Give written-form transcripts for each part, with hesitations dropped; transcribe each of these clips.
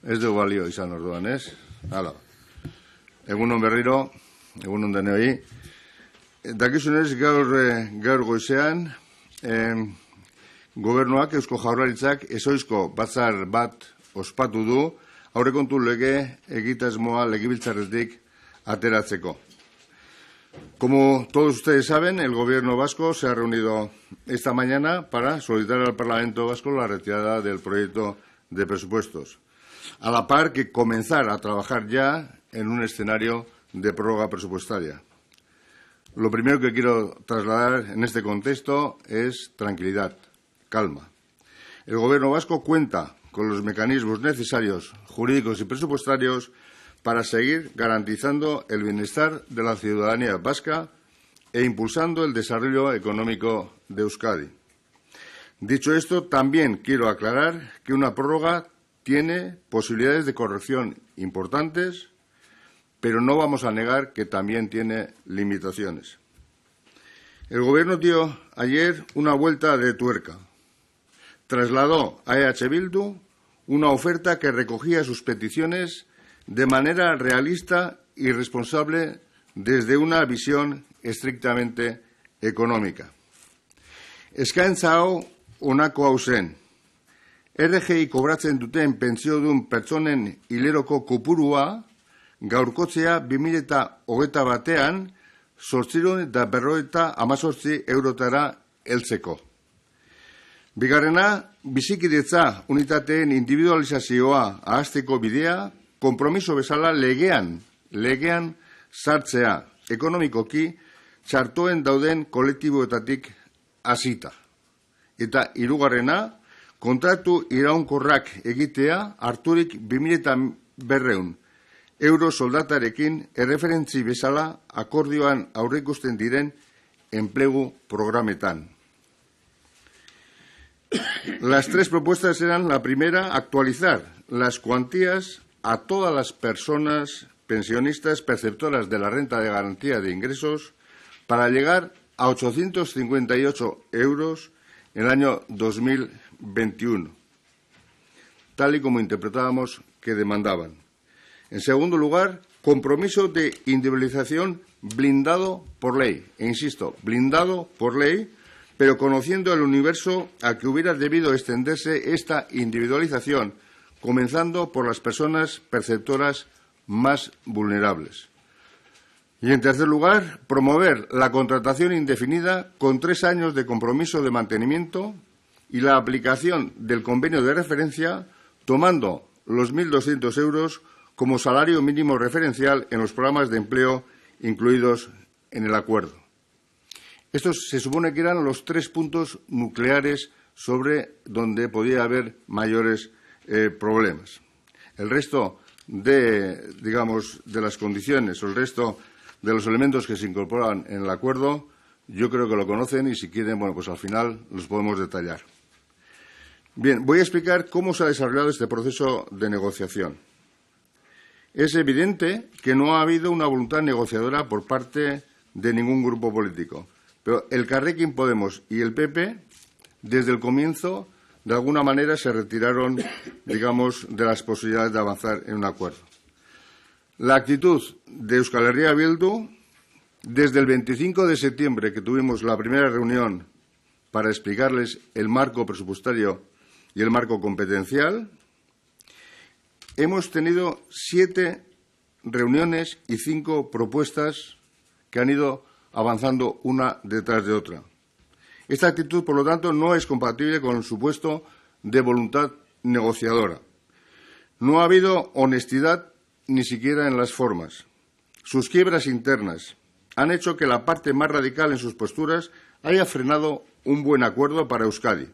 Ez du balio izan orduan, ez? Hala. Egunon berriro, egunon denoi. Dakizunez, gaur goizean, gobernuak, Eusko Jaurlaritzak, ezoizko batzar bat ospatu du, aurrekontu lege egitasmoa legebiltzarretik ateratzeko. Como todos ustedes saben, el Gobierno vasco se ha reunido esta mañana para solicitar al Parlamento vasco la retirada del proyecto de presupuestos, a la par que comenzar a trabajar ya en un escenario de prórroga presupuestaria. Lo primero que quiero trasladar en este contexto es tranquilidad, calma. El Gobierno vasco cuenta con los mecanismos necesarios, jurídicos y presupuestarios para seguir garantizando el bienestar de la ciudadanía vasca e impulsando el desarrollo económico de Euskadi. Dicho esto, también quiero aclarar que una prórroga tiene posibilidades de corrección importantes, pero no vamos a negar que también tiene limitaciones. El Gobierno dio ayer una vuelta de tuerca. Trasladó a EH Bildu una oferta que recogía sus peticiones de manera realista y responsable desde una visión estrictamente económica. Eskaintza hau honako hau zen. RGI kobratzen duten pentsiodun pertsonen hileroko kopurua gaurkotzea 2021ean 858 eurotara heltzeko. Bigarrena, bizikidetza unitateen individualizazioa ahazteko bidea, konpromiso bezala legean sartzea ekonomikoki txartoen dauden kolektiboetatik hasita. Eta hirugarrena, kontratu iraunkorrak egitea harturik 2200 euro soldatarekin erreferentzi bezala akordioan aurreikusten diren enplegu programetan. Las tres propuestas eran: la primera, actualizar las cuantías a todas las personas pensionistas perceptoras de la renta de garantía de ingresos para llegar a 858 euros en el año 2021, tal y como interpretábamos que demandaban. En segundo lugar, compromiso de individualización blindado por ley, e insisto, blindado por ley, pero conociendo el universo a que hubiera debido extenderse esta individualización, comenzando por las personas perceptoras más vulnerables. Y, en tercer lugar, promover la contratación indefinida con 3 años de compromiso de mantenimiento y la aplicación del convenio de referencia, tomando los 1.200 euros como salario mínimo referencial en los programas de empleo incluidos en el acuerdo. Estos se supone que eran los 3 puntos nucleares sobre donde podía haber mayores problemas. El resto de las condiciones o el resto de los elementos que se incorporan en el acuerdo, yo creo que lo conocen y si quieren, bueno, pues al final los podemos detallar. Bien, voy a explicar cómo se ha desarrollado este proceso de negociación. Es evidente que no ha habido una voluntad negociadora por parte de ningún grupo político, pero Elkarrekin Podemos y el PP, desde el comienzo, de alguna manera se retiraron, digamos, de las posibilidades de avanzar en un acuerdo. La actitud de Euskal Herria Bildu, desde el 25 de septiembre, que tuvimos la primera reunión para explicarles el marco presupuestario y el marco competencial, hemos tenido 7 reuniones y 5 propuestas que han ido avanzando una detrás de otra. Esta actitud, por lo tanto, no es compatible con el supuesto de voluntad negociadora. No ha habido honestidad ni siquiera en las formas. Sus quiebras internas han hecho que la parte más radical en sus posturas haya frenado un buen acuerdo para Euskadi,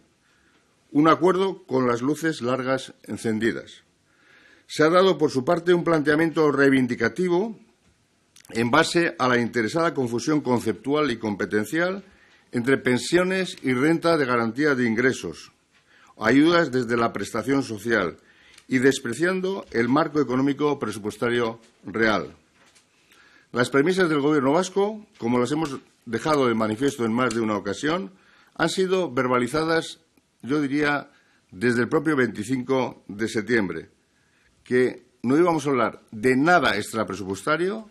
un acuerdo con las luces largas encendidas. Se ha dado, por su parte, un planteamiento reivindicativo en base a la interesada confusión conceptual y competencial entre pensiones y renta de garantía de ingresos, ayudas desde la prestación social y despreciando el marco económico presupuestario real. Las premisas del Gobierno vasco, como las hemos dejado de manifiesto en más de una ocasión, han sido verbalizadas, yo diría, desde el propio 25 de septiembre. que no íbamos a hablar de nada extrapresupuestario,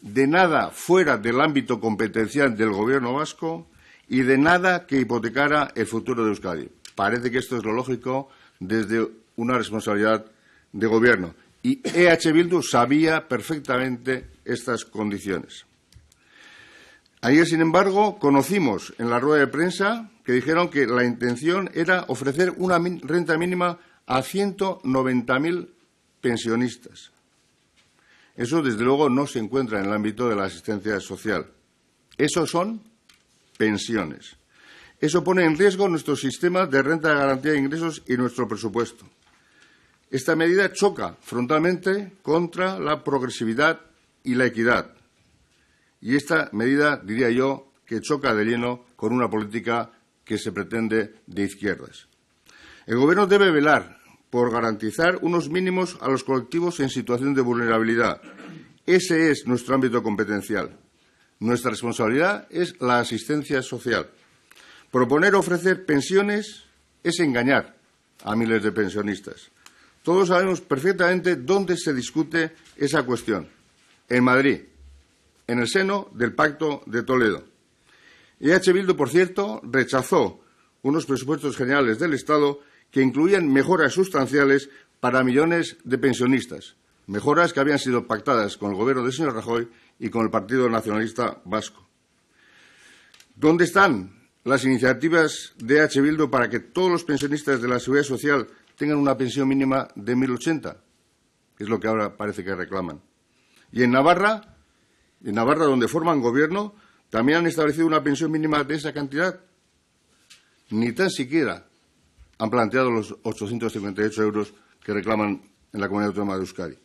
de nada fuera del ámbito competencial del Gobierno vasco y de nada que hipotecara el futuro de Euskadi. Parece que esto es lo lógico desde una responsabilidad de Gobierno. Y EH Bildu sabía perfectamente estas condiciones. Ayer, sin embargo, conocimos en la rueda de prensa que dijeron que la intención era ofrecer una renta mínima a 190.000 pensionistas. Eso, desde luego, no se encuentra en el ámbito de la asistencia social. Eso son pensiones. Eso pone en riesgo nuestro sistema de renta de garantía de ingresos y nuestro presupuesto. Esta medida choca frontalmente contra la progresividad y la equidad. Y esta medida, diría yo, que choca de lleno con una política que se pretende de izquierdas. El Gobierno debe velar por garantizar unos mínimos a los colectivos en situación de vulnerabilidad. Ese es nuestro ámbito competencial. Nuestra responsabilidad es la asistencia social. Proponer ofrecer pensiones es engañar a miles de pensionistas. Todos sabemos perfectamente dónde se discute esa cuestión. En Madrid, en el seno del Pacto de Toledo. EH Bildu, por cierto, rechazó unos presupuestos generales del Estado que incluían mejoras sustanciales para millones de pensionistas, mejoras que habían sido pactadas con el Gobierno del señor Rajoy y con el Partido Nacionalista Vasco. ¿Dónde están las iniciativas de EH Bildu para que todos los pensionistas de la Seguridad Social tengan una pensión mínima de 1.080? Es lo que ahora parece que reclaman. Y en Navarra, donde forman gobierno, también han establecido una pensión mínima de esa cantidad. Ni tan siquiera han planteado los 858 euros que reclaman en la Comunidad Autónoma de Euskadi.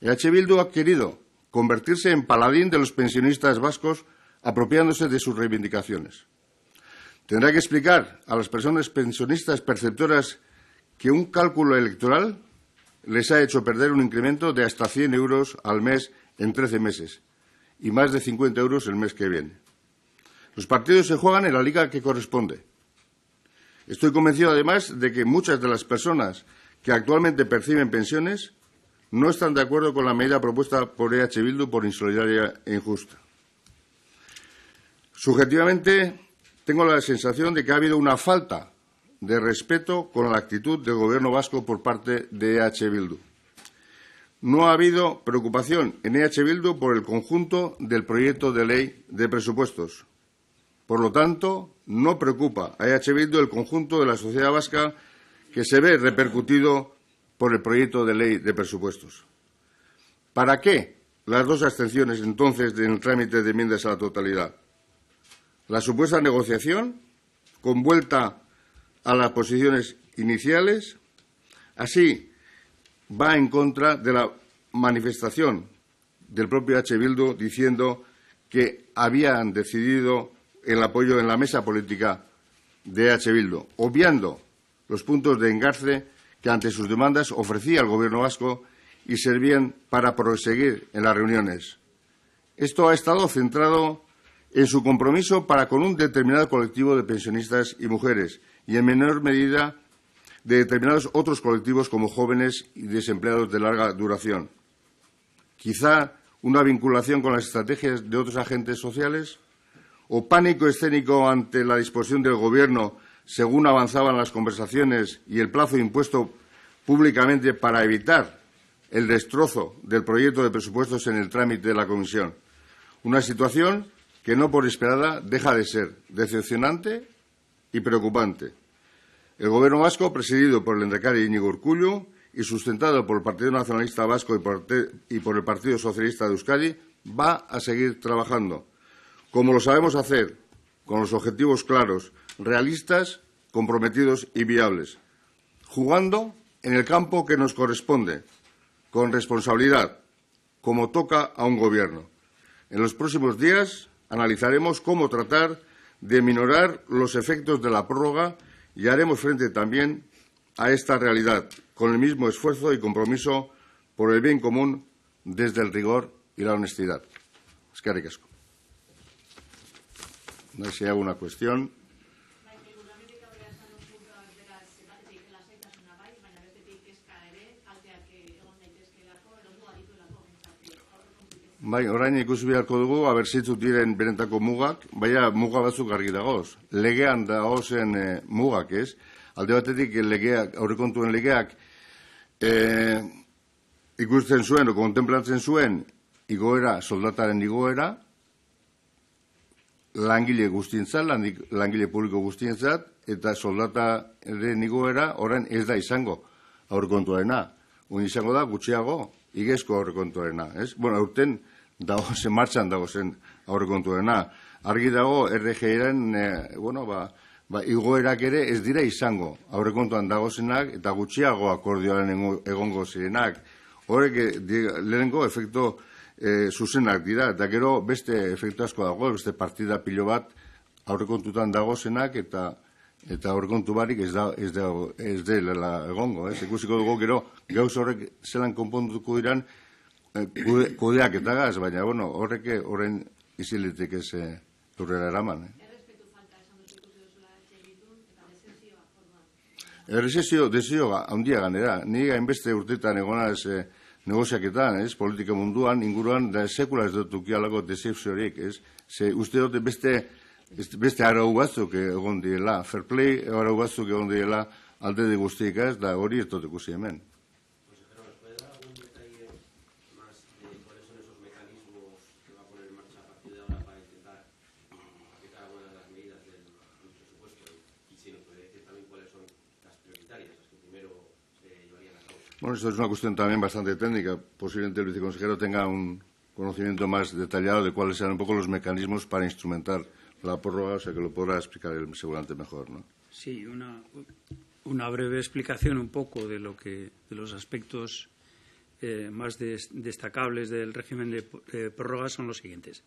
EH Bildu ha querido convertirse en paladín de los pensionistas vascos apropiándose de sus reivindicaciones. Tendrá que explicar a las personas pensionistas perceptoras que un cálculo electoral les ha hecho perder un incremento de hasta 100 euros al mes en 13 meses y más de 50 euros el mes que viene. Los partidos se juegan en la liga que corresponde. Estoy convencido, además, de que muchas de las personas que actualmente perciben pensiones no están de acuerdo con la medida propuesta por EH Bildu por insolidaria e injusta. Subjetivamente, tengo la sensación de que ha habido una falta de respeto con la actitud del Gobierno vasco por parte de EH Bildu. No ha habido preocupación en EH Bildu por el conjunto del proyecto de ley de presupuestos. Por lo tanto, no preocupa a EH Bildu el conjunto de la sociedad vasca que se ve repercutido por el proyecto de ley de presupuestos. ¿Para qué las dos abstenciones, entonces, en el trámite de enmiendas a la totalidad? La supuesta negociación, con vuelta a las posiciones iniciales, así va en contra de la manifestación del propio EH Bildu diciendo que habían decidido el apoyo en la mesa política de EH Bildu, obviando los puntos de engarce que ante sus demandas ofrecía el Gobierno vasco y servían para proseguir en las reuniones. Esto ha estado centrado en su compromiso para con un determinado colectivo de pensionistas y mujeres y, en menor medida, de determinados otros colectivos como jóvenes y desempleados de larga duración. Quizá una vinculación con las estrategias de otros agentes sociales o pánico escénico ante la disposición del Gobierno según avanzaban las conversaciones y el plazo impuesto públicamente para evitar el destrozo del proyecto de presupuestos en el trámite de la Comisión. Una situación que, no por esperada, deja de ser decepcionante y preocupante. El Gobierno vasco, presidido por el lehendakari Iñigo Urkullu y sustentado por el Partido Nacionalista Vasco y por el Partido Socialista de Euskadi, va a seguir trabajando, como lo sabemos hacer, con los objetivos claros, realistas, comprometidos y viables, jugando en el campo que nos corresponde, con responsabilidad, como toca a un Gobierno. En los próximos días analizaremos cómo tratar de minorar los efectos de la prórroga y haremos frente también a esta realidad, con el mismo esfuerzo y compromiso por el bien común desde el rigor y la honestidad. Eskerrik asko. No sé si hay alguna cuestión. Bai, orain ikusi beharko dugu, abertzitzu diren benetako mugak, baina muga batzuk argi dagoz. Legean dagozen mugak, ez? Alde batetik, legeak, aurrekontuen legeak, ikusten zuen, o kontemplatzen zuen, igoera, soldataren igoera, langile guztientzat, langile publiko guztientzat, eta soldataren igoera, orain ez da izango aurrekontuarena. Un izango da, gutxiago, igezko aurrekontuarena, ez? Bueno, aurten dagozen, martxan dagozen aurrekontuarena. Argi dago, RGaren, igoerak ere ez dira izango aurrekontuan dagozenak eta gutxiago akordioaren egongo zirenak. Horrek lehenengo efektu zuzenak dira, eta gero beste efektu asko dago, beste partida pilo bat aurrekontutan dagozenak eta aurrekontu barik ez dela egongo. Ikusiko dugu gero gauz horrek zelan konponduko diran kudeak eta gaz, baina horrek horren iziletik ez aurrera eraman. Desio handia ganera. Ni hainbeste urtetan egonaz negoziaketan, politika munduan, inguruan, da sekula ez dut ukialako decepziorik, uste dut beste arau batzuk egon direla, fair play arau batzuk egon direla alde de guztiek da hori ez dut ikusi hemen. Consejero, ¿nos puede dar algún detalle más de cuáles son esos mecanismos que va a poner en marcha a partir de ahora para intentar aplicar algunas de las medidas del presupuesto? Y si nos puede decir también cuáles son las prioritarias, las que primero se llevarían a cabo. Bueno, esto es una cuestión también bastante técnica. Posiblemente el viceconsejero tenga un conocimiento más detallado de cuáles serán un poco los mecanismos para instrumentar la prórroga, o sea que lo podrá explicar él seguramente mejor, ¿no? Sí, una breve explicación un poco de los aspectos más destacables del régimen de prórroga son los siguientes.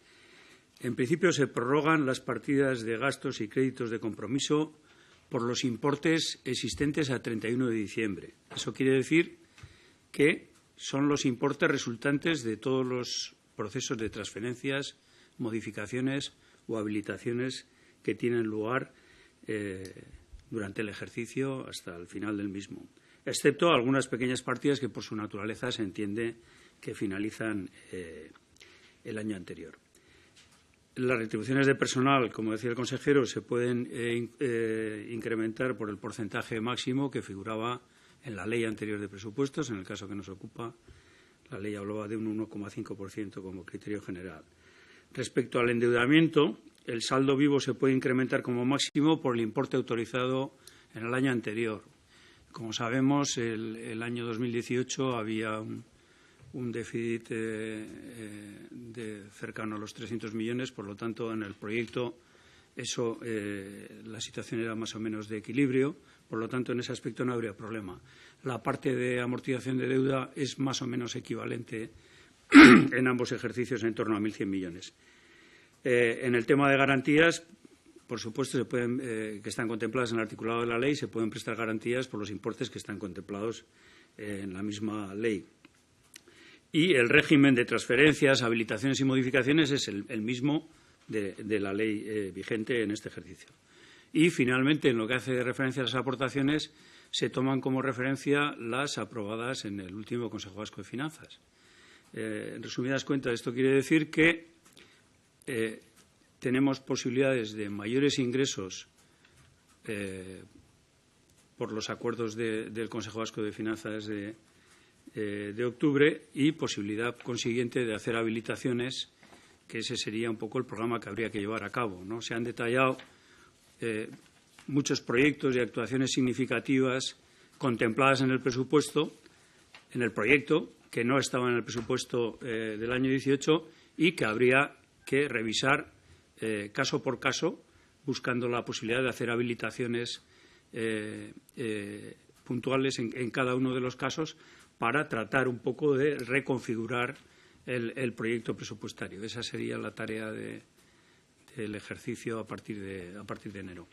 En principio se prorrogan las partidas de gastos y créditos de compromiso por los importes existentes a 31 de diciembre. Eso quiere decir que son los importes resultantes de todos los procesos de transferencias, modificaciones o habilitaciones que tienen lugar durante el ejercicio hasta el final del mismo, excepto algunas pequeñas partidas que por su naturaleza se entiende que finalizan el año anterior. Las retribuciones de personal, como decía el consejero, se pueden incrementar por el porcentaje máximo que figuraba en la ley anterior de presupuestos. En el caso que nos ocupa, la ley hablaba de un 1,5% como criterio general. Respecto al endeudamiento, el saldo vivo se puede incrementar como máximo por el importe autorizado en el año anterior. Como sabemos, el año 2018 había un déficit cercano a los 300 millones, por lo tanto, en el proyecto la situación era más o menos de equilibrio, por lo tanto, en ese aspecto no habría problema. La parte de amortización de deuda es más o menos equivalente en ambos ejercicios, en torno a 1.100 millones. En el tema de garantías, por supuesto, que están contempladas en el articulado de la ley, se pueden prestar garantías por los importes que están contemplados en la misma ley. Y el régimen de transferencias, habilitaciones y modificaciones es el mismo de la ley vigente en este ejercicio. Y, finalmente, en lo que hace referencia a las aportaciones, se toman como referencia las aprobadas en el último Consejo Vasco de Finanzas. En resumidas cuentas, esto quiere decir que tenemos posibilidades de mayores ingresos por los acuerdos del Consejo Vasco de Finanzas de octubre y posibilidad consiguiente de hacer habilitaciones, que ese sería un poco el programa que habría que llevar a cabo, ¿no? Se han detallado muchos proyectos y actuaciones significativas contempladas en el presupuesto, en el proyecto, que no estaban en el presupuesto del año 18 y que habría que revisar caso por caso, buscando la posibilidad de hacer habilitaciones puntuales en cada uno de los casos para tratar un poco de reconfigurar el proyecto presupuestario. Esa sería la tarea del ejercicio a partir de enero.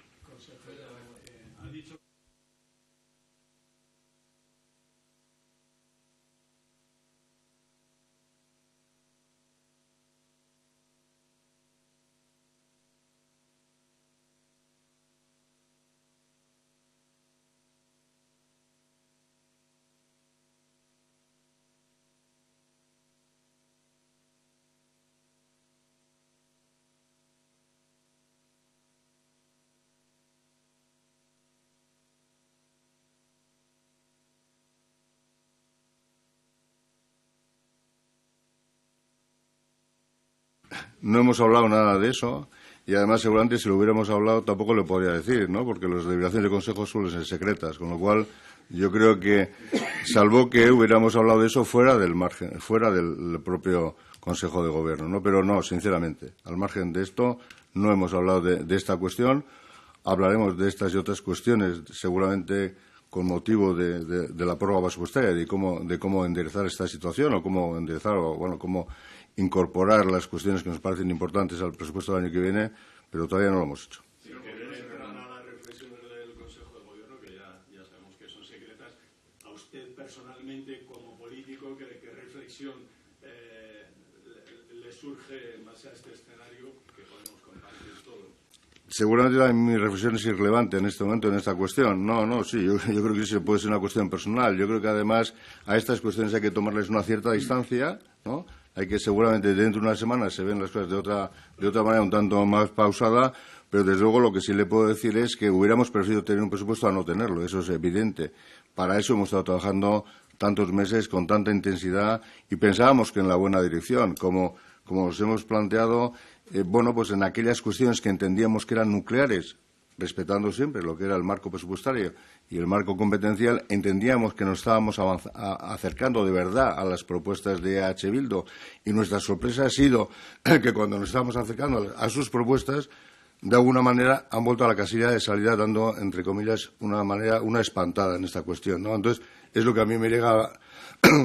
no hemos hablado nada de eso. Y además, seguramente, si lo hubiéramos hablado, tampoco lo podría decir, ¿no? Porque las deliberaciones de Consejo suelen ser secretas, con lo cual yo creo que, salvo que hubiéramos hablado de eso fuera del margen, fuera del propio Consejo de Gobierno, ¿no? Pero no, sinceramente, al margen de esto, no hemos hablado de esta cuestión. Hablaremos de estas y otras cuestiones, seguramente con motivo de la prórroga presupuestaria, de cómo enderezar esta situación o cómo enderezar o, bueno, cómo incorporar las cuestiones que nos parecen importantes al presupuesto del año que viene, pero todavía no lo hemos hecho. Sí, que van a las reflexiones del Consejo de Gobierno, que ya sabemos que son secretas. A usted personalmente, como político, ¿qué reflexión le surge en base a este escenario que podemos compartir todos? Seguramente mi reflexión es irrelevante en este momento, en esta cuestión. No, sí, yo creo que sí puede ser una cuestión personal. Yo creo que, además, a estas cuestiones hay que tomarles una cierta distancia, ¿no? Hay que, seguramente, dentro de una semana se ven las cosas de otra manera, un tanto más pausada, pero, desde luego, lo que sí le puedo decir es que hubiéramos preferido tener un presupuesto a no tenerlo. Eso es evidente. Para eso hemos estado trabajando tantos meses, con tanta intensidad, y pensábamos que en la buena dirección, como nos hemos planteado, pues en aquellas cuestiones que entendíamos que eran nucleares, respetando siempre lo que era el marco presupuestario y el marco competencial, entendíamos que nos estábamos acercando de verdad a las propuestas de EH Bildu, y nuestra sorpresa ha sido que, cuando nos estábamos acercando a sus propuestas, de alguna manera han vuelto a la casilla de salida, dando, entre comillas, una espantada en esta cuestión, ¿no? Entonces, es lo que a mí me llega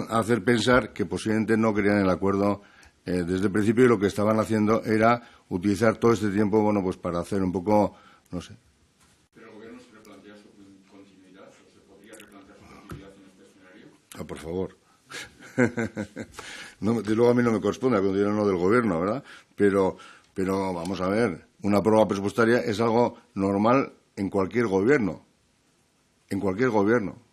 a hacer pensar que posiblemente no querían el acuerdo desde el principio, y lo que estaban haciendo era utilizar todo este tiempo, pues para hacer un poco, no sé. ¿Pero el Gobierno se replantea su continuidad o se podría replantear su continuidad en este escenario? Por favor. Luego a mí no me corresponde a continuar lo del Gobierno, ¿verdad? Pero vamos a ver, una prórroga presupuestaria es algo normal en cualquier gobierno. En cualquier gobierno.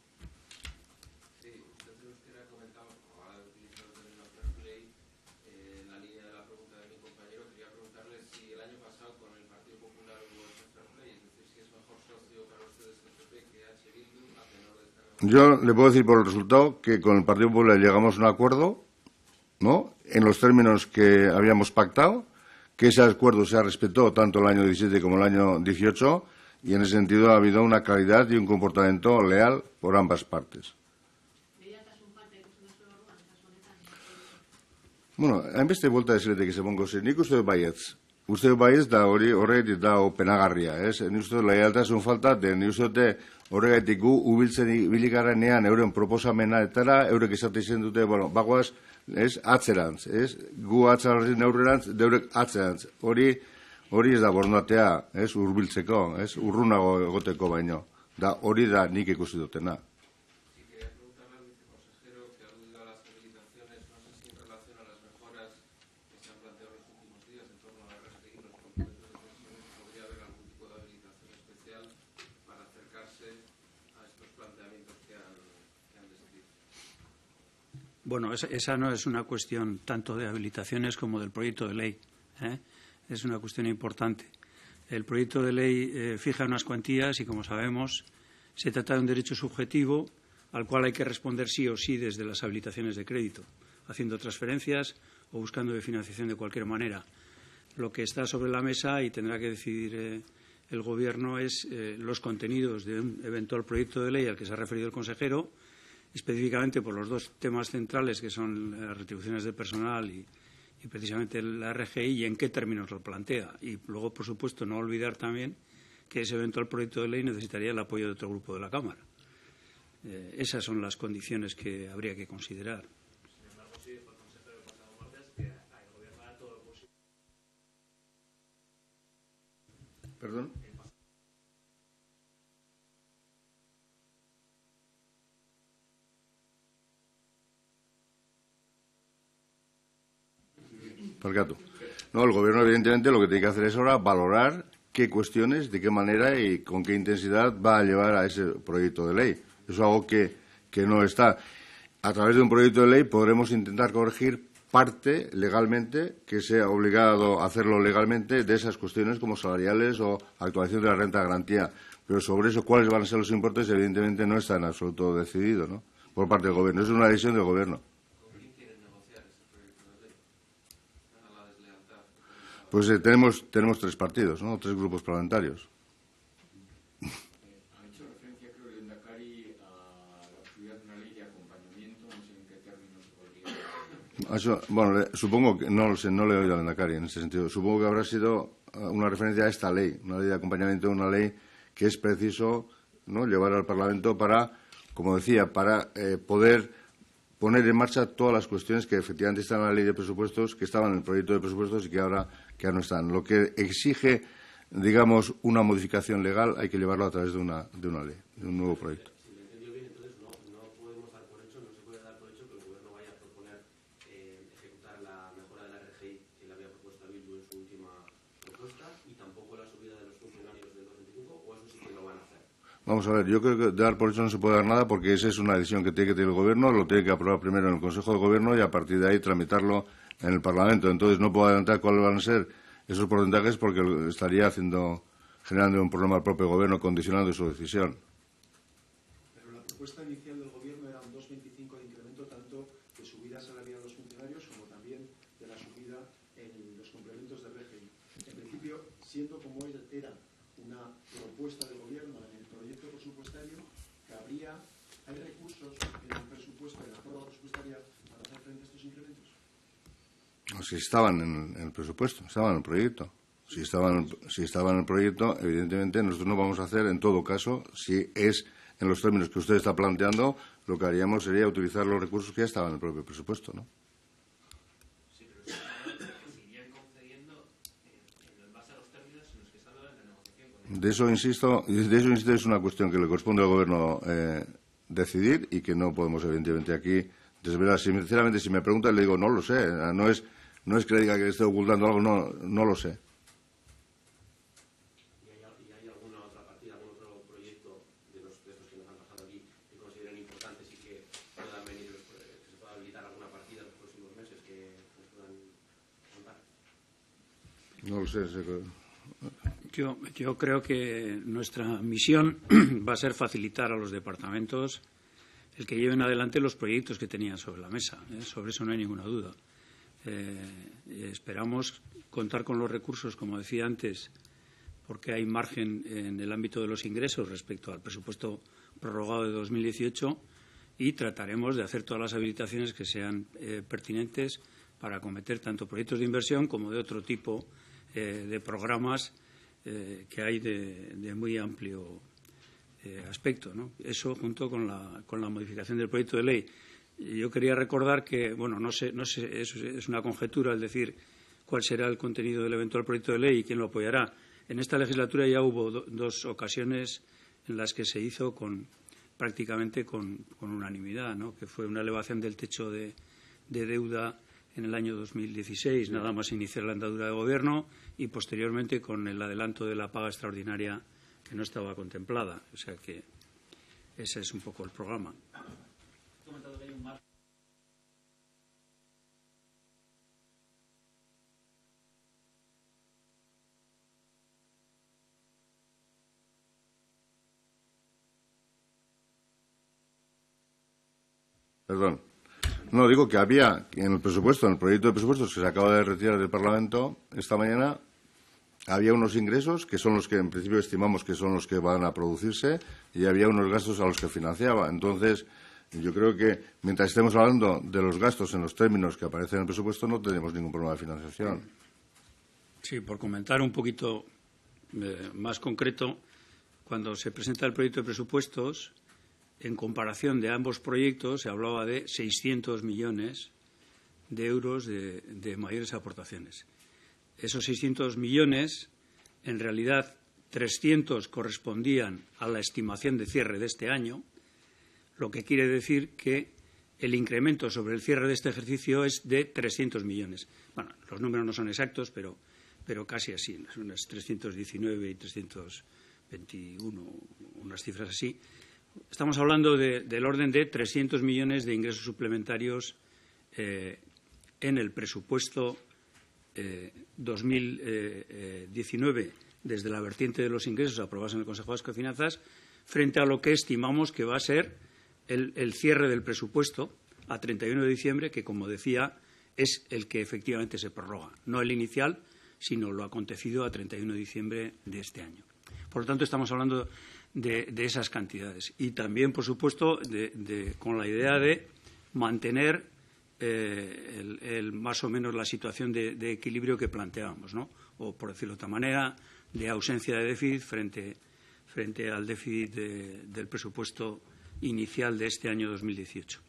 Yo le puedo decir por el resultado que con el Partido Popular llegamos a un acuerdo, ¿no?, en los términos que habíamos pactado, que ese acuerdo se ha respetado tanto el año 17 como el año 18, y en ese sentido ha habido una calidad y un comportamiento leal por ambas partes. Bueno, hainbeste buelta esilete que se pongo zen, nik uste baietz. Uste baietz da horregatik da penagarria, ez? Nik uste leialtasun falta, nik uste horregatik gu ubiltzen ibilikaranean euren proposamenetara, eurek esate izen dute, bagoaz, ez, atzerantz, ez? Gu atzerantz aurrerantz, deurek atzerantz. Hori ez da borondatea, ez, hurbiltzeko, ez, urrunago egoteko baino. Da, hori da nik ikusi dutena. Bueno, esa no es una cuestión tanto de habilitaciones como del proyecto de ley, ¿eh? Es una cuestión importante. El proyecto de ley fija unas cuantías y, como sabemos, se trata de un derecho subjetivo al cual hay que responder sí o sí desde las habilitaciones de crédito, haciendo transferencias o buscando de financiación de cualquier manera. Lo que está sobre la mesa y tendrá que decidir el Gobierno es los contenidos de un eventual proyecto de ley al que se ha referido el consejero, específicamente por los dos temas centrales, que son las retribuciones de personal y precisamente la RGI, y en qué términos lo plantea. Y luego, por supuesto, no olvidar también que ese eventual proyecto de ley necesitaría el apoyo de otro grupo de la Cámara. Esas son las condiciones que habría que considerar. Sin embargo, sí dijo el consejero el pasado martes que el Gobierno hará todo lo posible. ¿Perdón? No, el Gobierno, evidentemente, lo que tiene que hacer es ahora valorar qué cuestiones, de qué manera y con qué intensidad va a llevar a ese proyecto de ley. Eso es algo que no está. A través de un proyecto de ley podremos intentar corregir parte legalmente, que sea obligado a hacerlo legalmente, de esas cuestiones como salariales o actualización de la renta de garantía. Pero sobre eso, cuáles van a ser los importes, evidentemente no está en absoluto decidido, ¿no?, por parte del Gobierno. Es una decisión del Gobierno. Pues tenemos 3 partidos, ¿no? 3 grupos parlamentarios. Ha hecho referencia, creo, el Endacari a la posibilidad de una ley de acompañamiento, no sé en qué términos podría... Bueno, supongo que, no lo sé, no le he oído al Endacari en ese sentido. Supongo que habrá sido una referencia a esta ley, una ley de acompañamiento, una ley que es preciso, ¿no?, llevar al Parlamento para, como decía, para poder poner en marcha todas las cuestiones que efectivamente están en la ley de presupuestos, que estaban en el proyecto de presupuestos y que ahora no están. Lo que exige, digamos, una modificación legal, hay que llevarlo a través de una ley, de un nuevo proyecto. Si lo he entendido bien, entonces no podemos dar por hecho, no se puede dar por hecho que el Gobierno vaya a proponer ejecutar la mejora de la RGI que le había propuesto a Bildu en su última propuesta y tampoco la subida de los funcionarios del 2025, o eso sí que lo van a hacer. Vamos a ver, yo creo que dar por hecho no se puede dar nada porque esa es una decisión que tiene que tener el Gobierno, lo tiene que aprobar primero en el Consejo de Gobierno y a partir de ahí tramitarlo en el Parlamento. Entonces no puedo adelantar cuáles van a ser esos porcentajes porque estaría generando un problema al propio Gobierno, condicionando su decisión. Pero la propuesta inicial del Gobierno era un 2,25 de incremento tanto de subida salarial a los funcionarios como también de la subida en los complementos de RGI. En principio, siendo como era una propuesta del Gobierno en el proyecto presupuestario, ¿hay recursos en el presupuesto, en la prórroga presupuestaria, para hacer frente a estos incrementos? Si estaban en el presupuesto, estaban en el proyecto. Si estaban en el proyecto, evidentemente nosotros no vamos a hacer, en todo caso, si es en los términos que usted está planteando, lo que haríamos sería utilizar los recursos que ya estaban en el propio presupuesto, ¿no? Sí, pero se irían concediendo en base a los términos en los que se habla de la negociación. De eso insisto, es una cuestión que le corresponde al Gobierno decidir y que no podemos, evidentemente, aquí desvelar. Sinceramente, si me preguntan, le digo, no lo sé. No es que le diga que le esté ocultando algo, no lo sé. ¿Y hay alguna otra partida, algún otro proyecto de estos que nos han pasado aquí que consideren importantes y que puedan venir, que se pueda habilitar alguna partida en los próximos meses que nos puedan contar? No lo sé. Yo creo que nuestra misión va a ser facilitar a los departamentos el que lleven adelante los proyectos que tenían sobre la mesa. Sobre eso no hay ninguna duda. Esperamos contar con los recursos, como decía antes, porque hay margen en el ámbito de los ingresos respecto al presupuesto prorrogado de 2018 y trataremos de hacer todas las habilitaciones que sean pertinentes para acometer tanto proyectos de inversión como de otro tipo de programas que hay de muy amplio aspecto, ¿no? Eso junto con la modificación del proyecto de ley. Yo quería recordar que, bueno, no sé, es una conjetura el decir cuál será el contenido del eventual proyecto de ley y quién lo apoyará. En esta legislatura ya hubo 2 ocasiones en las que se hizo prácticamente con unanimidad, ¿no?, que fue una elevación del techo de deuda en el año 2016, nada más iniciar la andadura de gobierno, y posteriormente con el adelanto de la paga extraordinaria que no estaba contemplada. O sea que ese es un poco el programa. Perdón. No, digo que había en el presupuesto, en el proyecto de presupuestos que se acaba de retirar del Parlamento esta mañana, había unos ingresos que son los que en principio estimamos que son los que van a producirse y había unos gastos a los que financiaba. Entonces, yo creo que mientras estemos hablando de los gastos en los términos que aparecen en el presupuesto no tenemos ningún problema de financiación. Sí, por comentar un poquito más concreto, cuando se presenta el proyecto de presupuestos, en comparación de ambos proyectos se hablaba de 600 millones de euros de mayores aportaciones. Esos 600 millones, en realidad 300 correspondían a la estimación de cierre de este año, lo que quiere decir que el incremento sobre el cierre de este ejercicio es de 300 millones. Bueno, los números no son exactos, pero casi así, unas 319 y 321, unas cifras así. Estamos hablando del orden de 300 millones de ingresos suplementarios en el presupuesto 2019 desde la vertiente de los ingresos aprobados en el Consejo Vasco de Finanzas frente a lo que estimamos que va a ser el cierre del presupuesto a 31 de diciembre, que, como decía, es el que efectivamente se prorroga. No el inicial, sino lo acontecido a 31 de diciembre de este año. Por lo tanto, estamos hablando de esas cantidades. Y también, por supuesto, con la idea de mantener más o menos la situación de equilibrio que planteábamos, ¿no? O, por decirlo de otra manera, de ausencia de déficit frente al déficit del presupuesto inicial de este año 2018.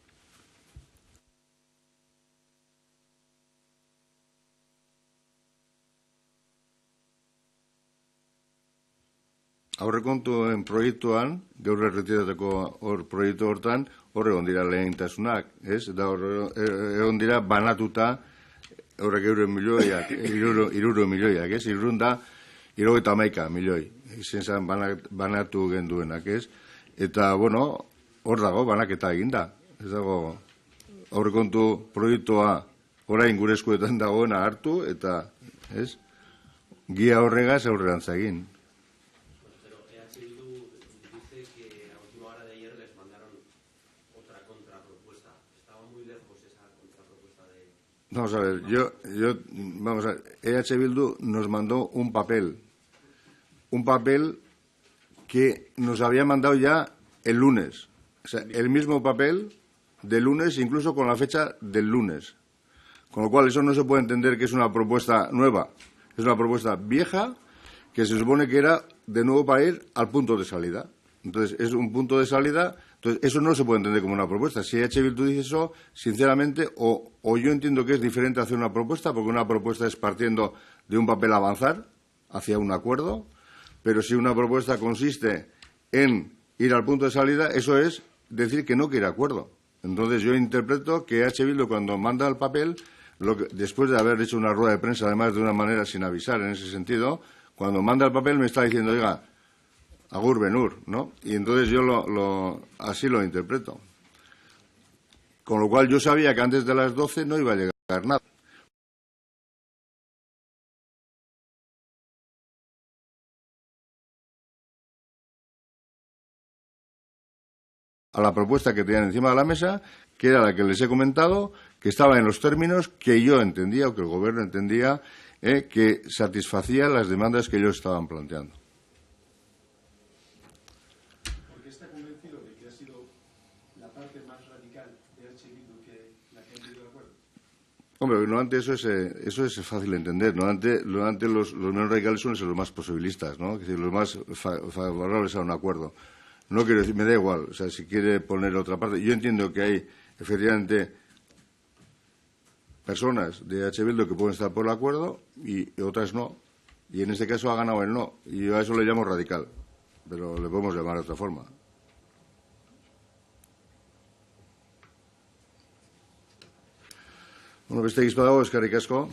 Aurrekontuen proiektuan, gaur erretiratako proiektu hortan, hor egon dira lehentasunak, ez? Da egon dira banatuta horrek €100 milioiak, 300 milioiak, ez? 371 milioi. Izen zen banatu genduenak, ez? Eta, bueno, hor dago, banaketa eginda. Ez dago, aurrekontu proiektua orain gure eskuetan dagoena hartu, eta, ez? Gia horregaz aurrerantza egin. Vamos a ver, vamos a ver, EH Bildu nos mandó un papel que nos había mandado ya el lunes, o sea, el mismo papel del lunes, incluso con la fecha del lunes, con lo cual eso no se puede entender que es una propuesta nueva, es una propuesta vieja que se supone que era de nuevo para ir al punto de salida. Entonces, es un punto de salida. Entonces, eso no se puede entender como una propuesta. Si EH Bildu dice eso, sinceramente, o yo entiendo que es diferente hacer una propuesta, porque una propuesta es partiendo de un papel avanzar hacia un acuerdo, pero si una propuesta consiste en ir al punto de salida, eso es decir que no quiere acuerdo. Entonces, yo interpreto que EH Bildu, cuando manda el papel, después de haber hecho una rueda de prensa, además de una manera sin avisar en ese sentido, cuando manda el papel me está diciendo, oiga, Agur Benur, ¿no? Y entonces yo así lo interpreto. Con lo cual yo sabía que antes de las 12 no iba a llegar nada. A la propuesta que tenían encima de la mesa, que era la que les he comentado, que estaba en los términos que yo entendía o que el Gobierno entendía que satisfacía las demandas que ellos estaban planteando. Hombre, normalmente eso es fácil de entender. Normalmente los menos radicales suelen ser los más posibilistas, ¿no? Es decir, los más favorables a un acuerdo. No quiero decir, me da igual, o sea, si quiere poner otra parte. Yo entiendo que hay, efectivamente, personas de EH Bildu que pueden estar por el acuerdo y otras no. Y en este caso ha ganado el no. Y yo a eso le llamo radical, pero le podemos llamar de otra forma. Bueno, beste gizpa dago, eskerrik asko.